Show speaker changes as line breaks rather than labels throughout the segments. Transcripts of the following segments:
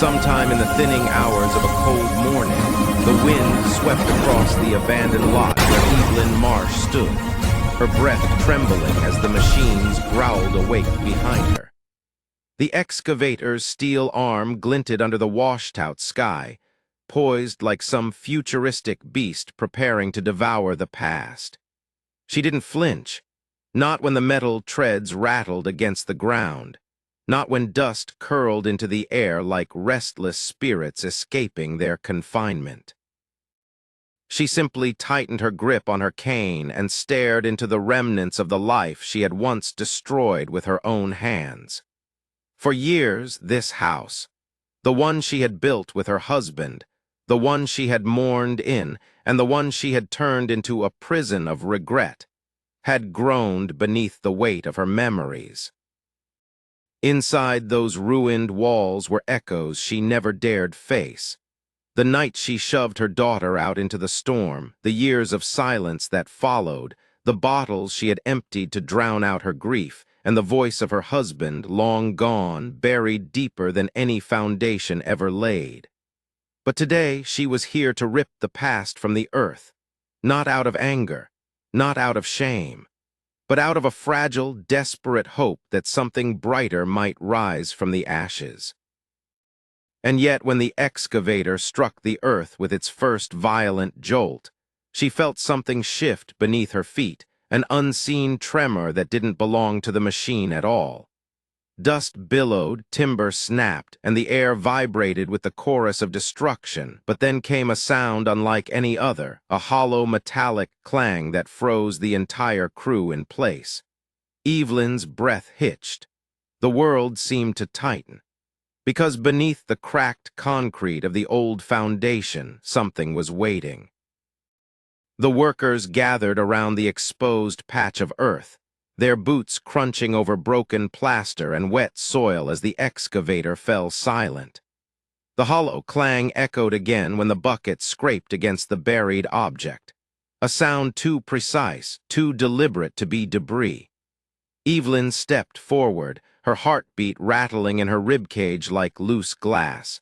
Sometime in the thinning hours of a cold morning, the wind swept across the abandoned lot where Evelyn Marsh stood, her breath trembling as the machines growled awake behind her. The excavator's steel arm glinted under the washed-out sky, poised like some futuristic beast preparing to devour the past. She didn't flinch, not when the metal treads rattled against the ground, not when dust curled into the air like restless spirits escaping their confinement. She simply tightened her grip on her cane and stared into the remnants of the life she had once destroyed with her own hands. For years, this house, the one she had built with her husband, the one she had mourned in, and the one she had turned into a prison of regret, had groaned beneath the weight of her memories. Inside those ruined walls were echoes she never dared face. The night she shoved her daughter out into the storm, the years of silence that followed, the bottles she had emptied to drown out her grief, and the voice of her husband, long gone, buried deeper than any foundation ever laid. But today she was here to rip the past from the earth, not out of anger, not out of shame, but out of a fragile, desperate hope that something brighter might rise from the ashes. And yet when the excavator struck the earth with its first violent jolt, she felt something shift beneath her feet, an unseen tremor that didn't belong to the machine at all. Dust billowed, timber snapped, and the air vibrated with the chorus of destruction, but then came a sound unlike any other, a hollow metallic clang that froze the entire crew in place. Evelyn's breath hitched. The world seemed to tighten, because beneath the cracked concrete of the old foundation, something was waiting. The workers gathered around the exposed patch of earth, their boots crunching over broken plaster and wet soil as the excavator fell silent. The hollow clang echoed again when the bucket scraped against the buried object, a sound too precise, too deliberate to be debris. Evelyn stepped forward, her heartbeat rattling in her ribcage like loose glass.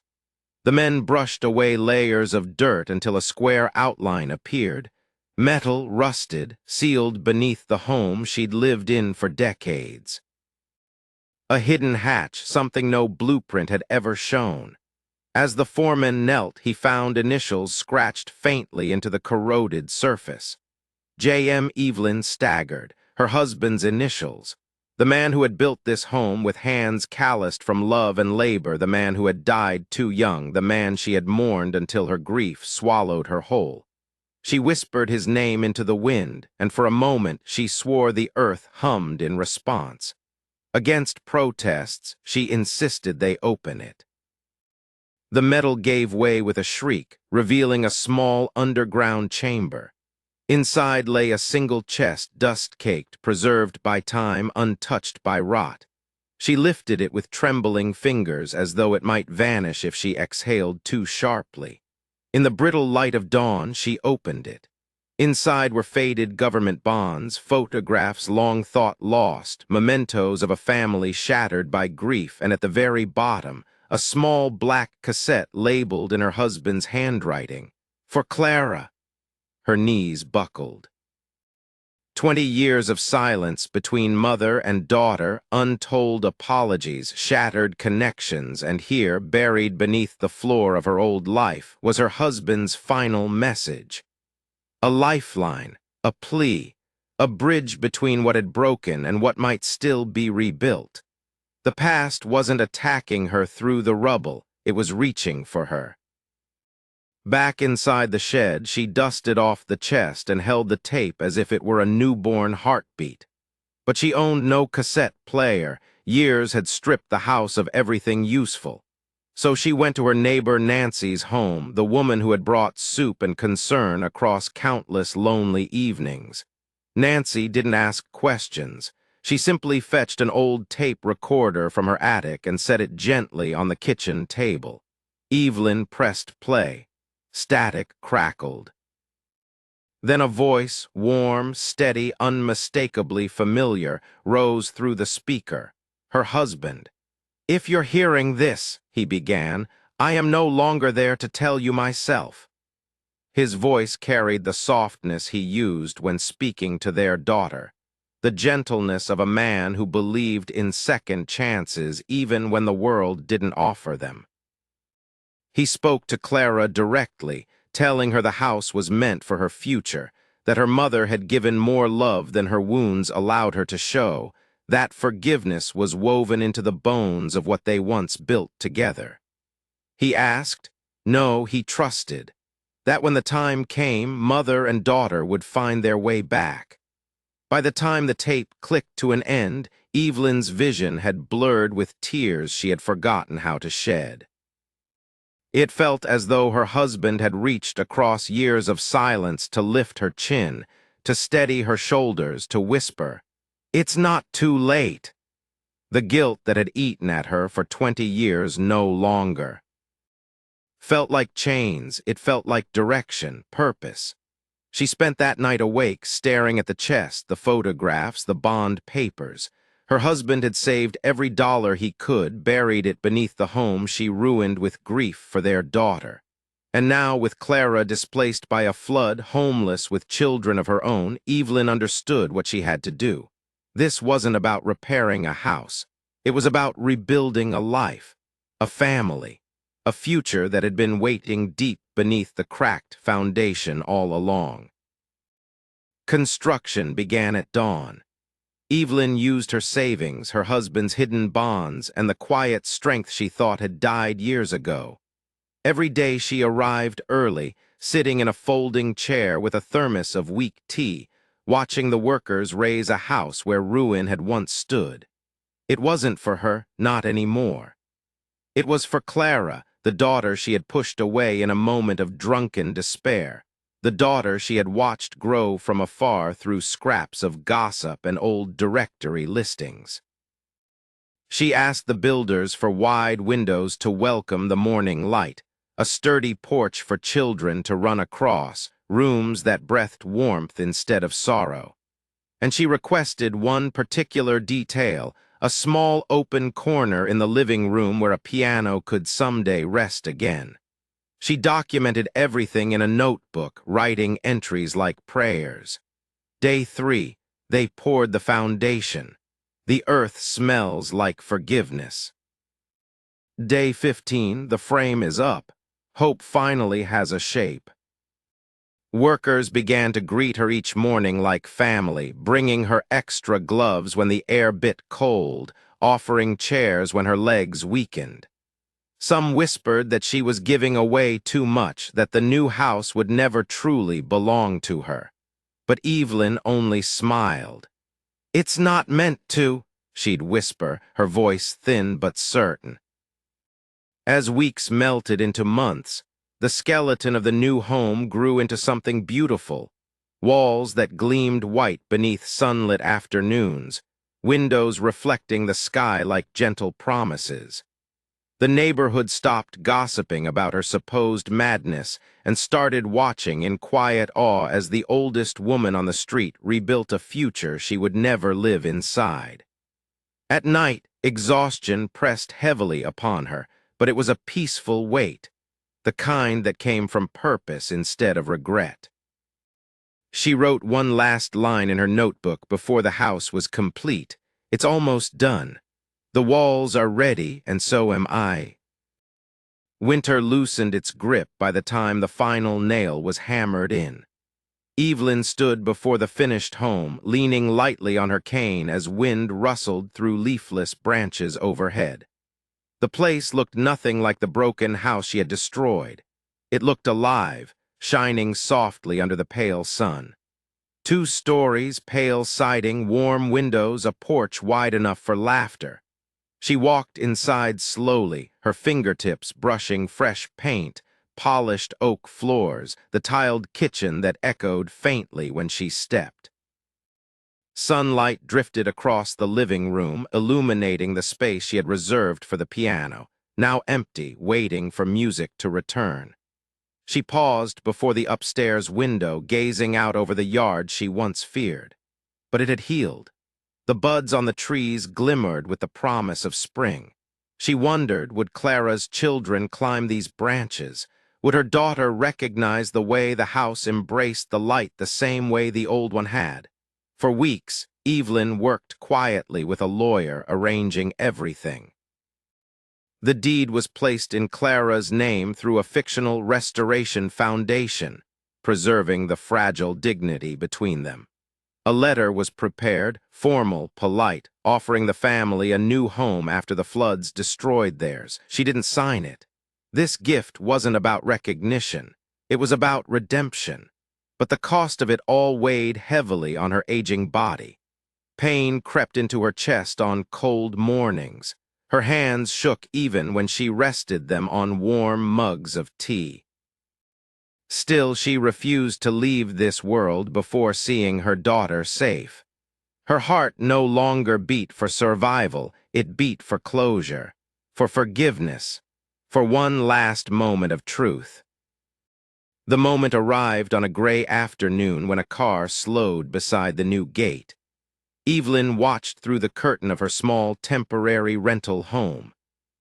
The men brushed away layers of dirt until a square outline appeared, metal rusted, sealed beneath the home she'd lived in for decades. A hidden hatch, something no blueprint had ever shown. As the foreman knelt, he found initials scratched faintly into the corroded surface. J.M. Evelyn staggered, her husband's initials. The man who had built this home with hands calloused from love and labor, the man who had died too young, the man she had mourned until her grief swallowed her whole. She whispered his name into the wind, and for a moment she swore the earth hummed in response. Against protests, she insisted they open it. The metal gave way with a shriek, revealing a small underground chamber. Inside lay a single chest, dust-caked, preserved by time, untouched by rot. She lifted it with trembling fingers as though it might vanish if she exhaled too sharply. In the brittle light of dawn, she opened it. Inside were faded government bonds, photographs long thought lost, mementos of a family shattered by grief, and at the very bottom, a small black cassette labeled in her husband's handwriting. For Clara. Her knees buckled. 20 years of silence between mother and daughter, untold apologies, shattered connections, and here, buried beneath the floor of her old life, was her husband's final message. A lifeline, a plea, a bridge between what had broken and what might still be rebuilt. The past wasn't attacking her through the rubble, it was reaching for her. Back inside the shed, she dusted off the chest and held the tape as if it were a newborn heartbeat. But she owned no cassette player. Years had stripped the house of everything useful. So she went to her neighbor Nancy's home, the woman who had brought soup and concern across countless lonely evenings. Nancy didn't ask questions. She simply fetched an old tape recorder from her attic and set it gently on the kitchen table. Evelyn pressed play. Static crackled. Then a voice, warm, steady, unmistakably familiar, rose through the speaker. Her husband. "If you're hearing this," he began, I am no longer there to tell you myself." His voice carried the softness he used when speaking to their daughter, the gentleness of a man who believed in second chances even when the world didn't offer them. He spoke to Clara directly, telling her the house was meant for her future, that her mother had given more love than her wounds allowed her to show, that forgiveness was woven into the bones of what they once built together. He asked, no, he trusted, that when the time came, mother and daughter would find their way back. By the time the tape clicked to an end, Evelyn's vision had blurred with tears she had forgotten how to shed. It felt as though her husband had reached across years of silence to lift her chin, to steady her shoulders, to whisper, "It's not too late." The guilt that had eaten at her for 20 years no longer. Felt like chains, it felt like direction, purpose. She spent that night awake, staring at the chest, the photographs, the bond papers. Her husband had saved every dollar he could, buried it beneath the home she ruined with grief for their daughter. And now, with Clara displaced by a flood, homeless with children of her own, Evelyn understood what she had to do. This wasn't about repairing a house. It was about rebuilding a life, a family, a future that had been waiting deep beneath the cracked foundation all along. Construction began at dawn. Evelyn used her savings, her husband's hidden bonds, and the quiet strength she thought had died years ago. Every day she arrived early, sitting in a folding chair with a thermos of weak tea, watching the workers raise a house where ruin had once stood. It wasn't for her, not anymore. It was for Clara, the daughter she had pushed away in a moment of drunken despair, the daughter she had watched grow from afar through scraps of gossip and old directory listings. She asked the builders for wide windows to welcome the morning light, a sturdy porch for children to run across, rooms that breathed warmth instead of sorrow. And she requested one particular detail, a small open corner in the living room where a piano could someday rest again. She documented everything in a notebook, writing entries like prayers. Day 3, they poured the foundation. The earth smells like forgiveness. Day 15, the frame is up. Hope finally has a shape. Workers began to greet her each morning like family, bringing her extra gloves when the air bit cold, offering chairs when her legs weakened. Some whispered that she was giving away too much, that the new house would never truly belong to her. But Evelyn only smiled. "It's not meant to," she'd whisper, her voice thin but certain. As weeks melted into months, the skeleton of the new home grew into something beautiful. Walls that gleamed white beneath sunlit afternoons, windows reflecting the sky like gentle promises. The neighborhood stopped gossiping about her supposed madness and started watching in quiet awe as the oldest woman on the street rebuilt a future she would never live inside. At night, exhaustion pressed heavily upon her, but it was a peaceful weight, the kind that came from purpose instead of regret. She wrote one last line in her notebook before the house was complete. "It's almost done. The walls are ready, and so am I." Winter loosened its grip by the time the final nail was hammered in. Evelyn stood before the finished home, leaning lightly on her cane as wind rustled through leafless branches overhead. The place looked nothing like the broken house she had destroyed. It looked alive, shining softly under the pale sun. 2 stories, pale siding, warm windows, a porch wide enough for laughter. She walked inside slowly, her fingertips brushing fresh paint, polished oak floors, the tiled kitchen that echoed faintly when she stepped. Sunlight drifted across the living room, illuminating the space she had reserved for the piano, now empty, waiting for music to return. She paused before the upstairs window, gazing out over the yard she once feared. But it had healed. The buds on the trees glimmered with the promise of spring. She wondered, would Clara's children climb these branches? Would her daughter recognize the way the house embraced the light the same way the old one had? For weeks, Evelyn worked quietly with a lawyer arranging everything. The deed was placed in Clara's name through a fictional restoration foundation, preserving the fragile dignity between them. A letter was prepared, formal, polite, offering the family a new home after the floods destroyed theirs. She didn't sign it. This gift wasn't about recognition. It was about redemption. But the cost of it all weighed heavily on her aging body. Pain crept into her chest on cold mornings. Her hands shook even when she rested them on warm mugs of tea. Still, she refused to leave this world before seeing her daughter safe. Her heart no longer beat for survival, it beat for closure, for forgiveness, for one last moment of truth. The moment arrived on a gray afternoon when a car slowed beside the new gate. Evelyn watched through the curtain of her small temporary rental home.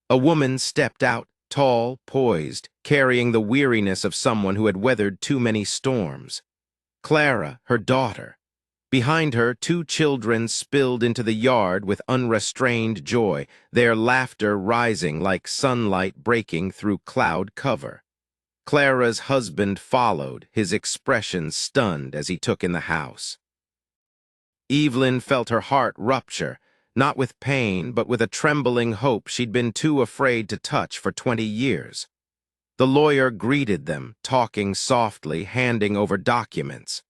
A woman stepped out, tall, poised, carrying the weariness of someone who had weathered too many storms. Clara, her daughter. Behind her, two children spilled into the yard with unrestrained joy, their laughter rising like sunlight breaking through cloud cover. Clara's husband followed, his expression stunned as he took in the house. Evelyn felt her heart rupture, not with pain, but with a trembling hope she'd been too afraid to touch for 20 years. The lawyer greeted them, talking softly, handing over documents.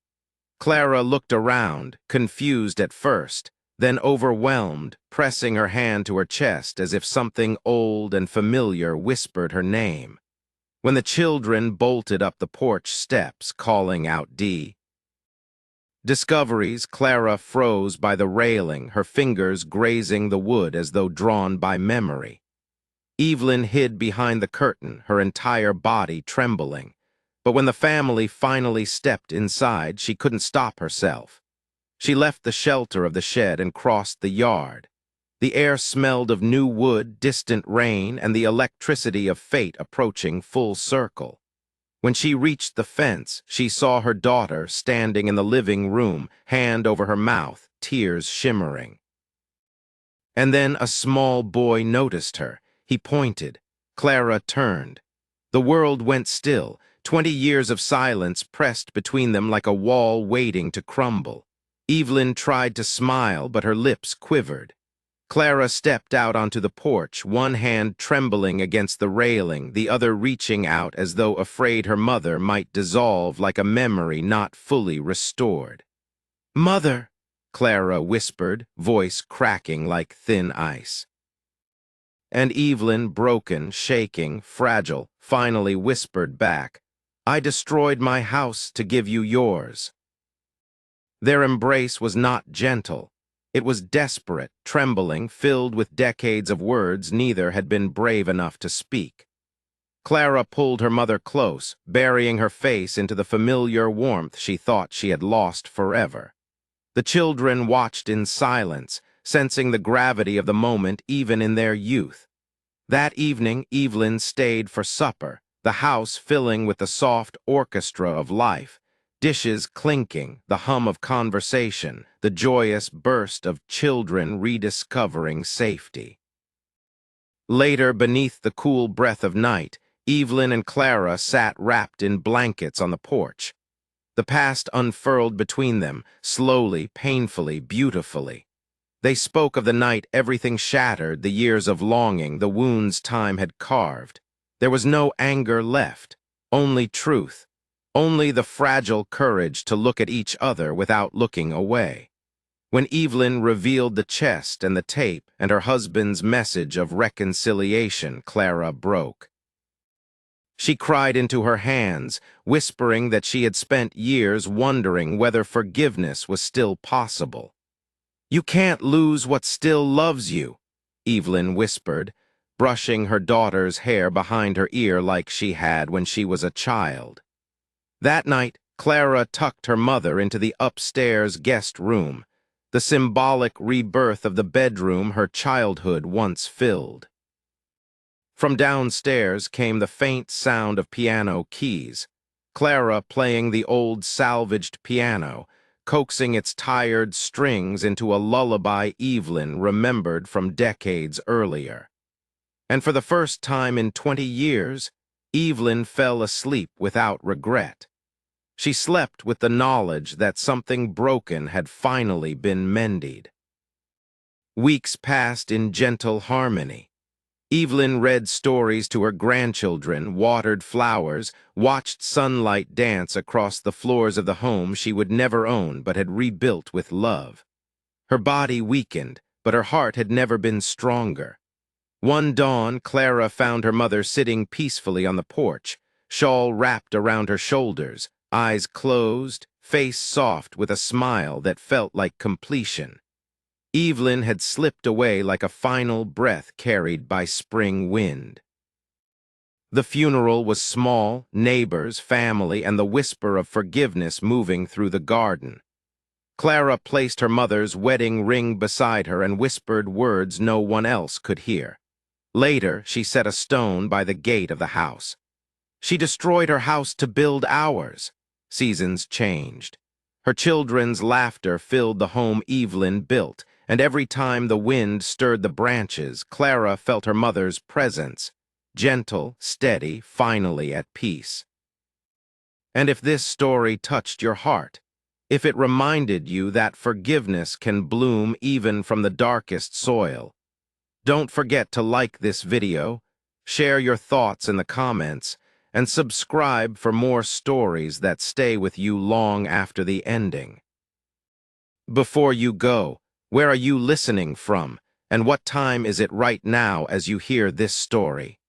Clara looked around, confused at first, then overwhelmed, pressing her hand to her chest as if something old and familiar whispered her name. When the children bolted up the porch steps, calling out D. Discoveries, Clara froze by the railing, her fingers grazing the wood as though drawn by memory. Evelyn hid behind the curtain, her entire body trembling. But when the family finally stepped inside, she couldn't stop herself. She left the shelter of the shed and crossed the yard. The air smelled of new wood, distant rain, and the electricity of fate approaching full circle. When she reached the fence, she saw her daughter standing in the living room, hand over her mouth, tears shimmering. And then a small boy noticed her. He pointed. Clara turned. The world went still. 20 years of silence pressed between them like a wall waiting to crumble. Evelyn tried to smile, but her lips quivered. Clara stepped out onto the porch, one hand trembling against the railing, the other reaching out as though afraid her mother might dissolve like a memory not fully restored. "Mother," Clara whispered, voice cracking like thin ice. And Evelyn, broken, shaking, fragile, finally whispered back, "I destroyed my house to give you yours." Their embrace was not gentle. It was desperate, trembling, filled with decades of words neither had been brave enough to speak. Clara pulled her mother close, burying her face into the familiar warmth she thought she had lost forever. The children watched in silence, sensing the gravity of the moment even in their youth. That evening, Evelyn stayed for supper, the house filling with the soft orchestra of life. Dishes clinking, the hum of conversation, the joyous burst of children rediscovering safety. Later, beneath the cool breath of night, Evelyn and Clara sat wrapped in blankets on the porch. The past unfurled between them, slowly, painfully, beautifully. They spoke of the night everything shattered, the years of longing, the wounds time had carved. There was no anger left, only truth. Only the fragile courage to look at each other without looking away. When Evelyn revealed the chest and the tape and her husband's message of reconciliation, Clara broke. She cried into her hands, whispering that she had spent years wondering whether forgiveness was still possible. "You can't lose what still loves you," Evelyn whispered, brushing her daughter's hair behind her ear like she had when she was a child. That night, Clara tucked her mother into the upstairs guest room, the symbolic rebirth of the bedroom her childhood once filled. From downstairs came the faint sound of piano keys, Clara playing the old salvaged piano, coaxing its tired strings into a lullaby Evelyn remembered from decades earlier. And for the first time in 20 years, Evelyn fell asleep without regret. She slept with the knowledge that something broken had finally been mended. Weeks passed in gentle harmony. Evelyn read stories to her grandchildren, watered flowers, watched sunlight dance across the floors of the home she would never own but had rebuilt with love. Her body weakened, but her heart had never been stronger. One dawn, Clara found her mother sitting peacefully on the porch, shawl wrapped around her shoulders, eyes closed, face soft with a smile that felt like completion. Evelyn had slipped away like a final breath carried by spring wind. The funeral was small, neighbors, family, and the whisper of forgiveness moving through the garden. Clara placed her mother's wedding ring beside her and whispered words no one else could hear. Later, she set a stone by the gate of the house. She destroyed her house to build ours. Seasons changed. Her children's laughter filled the home Evelyn built, and every time the wind stirred the branches, Clara felt her mother's presence, gentle, steady, finally at peace. And if this story touched your heart, if it reminded you that forgiveness can bloom even from the darkest soil, don't forget to like this video, share your thoughts in the comments, and subscribe for more stories that stay with you long after the ending. Before you go, where are you listening from, and what time is it right now as you hear this story?